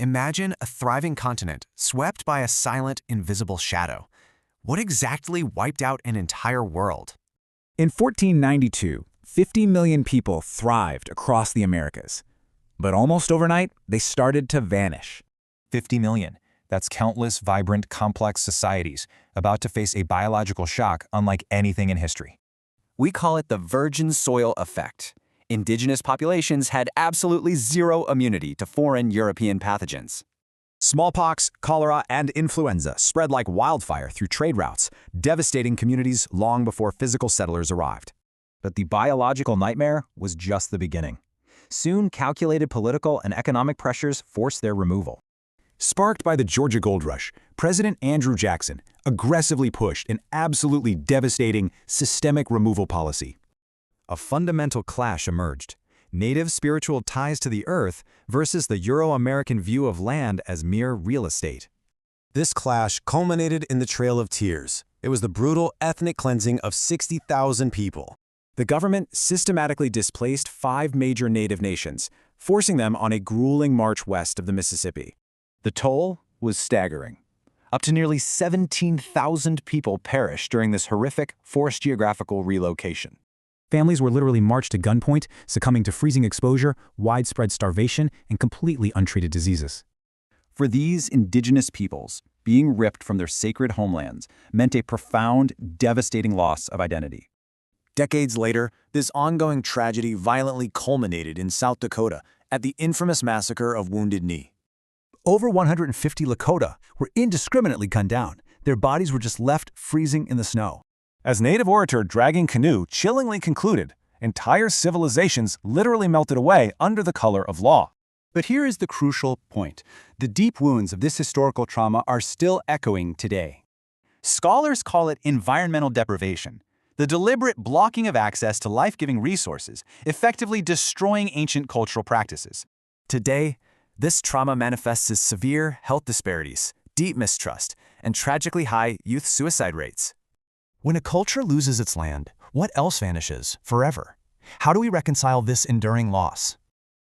Imagine a thriving continent swept by a silent, invisible shadow. What exactly wiped out an entire world? In 1492, 50 million people thrived across the Americas. But almost overnight, they started to vanish. 50 million. That's countless, vibrant, complex societies about to face a biological shock unlike anything in history. We call it the virgin soil effect. Indigenous populations had absolutely zero immunity to foreign European pathogens. Smallpox, cholera, and influenza spread like wildfire through trade routes, devastating communities long before physical settlers arrived. But the biological nightmare was just the beginning. Soon, calculated political and economic pressures forced their removal. Sparked by the Georgia Gold Rush, President Andrew Jackson aggressively pushed an absolutely devastating systemic removal policy. A fundamental clash emerged: native spiritual ties to the earth versus the Euro-American view of land as mere real estate. This clash culminated in the Trail of Tears. It was the brutal ethnic cleansing of 60,000 people. The government systematically displaced 5 major native nations, forcing them on a grueling march west of the Mississippi. The toll was staggering. Up to nearly 17,000 people perished during this horrific forced geographical relocation. Families were literally marched to gunpoint, succumbing to freezing exposure, widespread starvation, and completely untreated diseases. For these indigenous peoples, being ripped from their sacred homelands meant a profound, devastating loss of identity. Decades later, this ongoing tragedy violently culminated in South Dakota at the infamous massacre of Wounded Knee. Over 150 Lakota were indiscriminately gunned down. Their bodies were just left freezing in the snow. As native orator Dragging Canoe chillingly concluded, entire civilizations literally melted away under the color of law. But here is the crucial point. The deep wounds of this historical trauma are still echoing today. Scholars call it environmental deprivation, the deliberate blocking of access to life-giving resources, effectively destroying ancient cultural practices. Today, this trauma manifests as severe health disparities, deep mistrust, and tragically high youth suicide rates. When a culture loses its land, what else vanishes forever? How do we reconcile this enduring loss?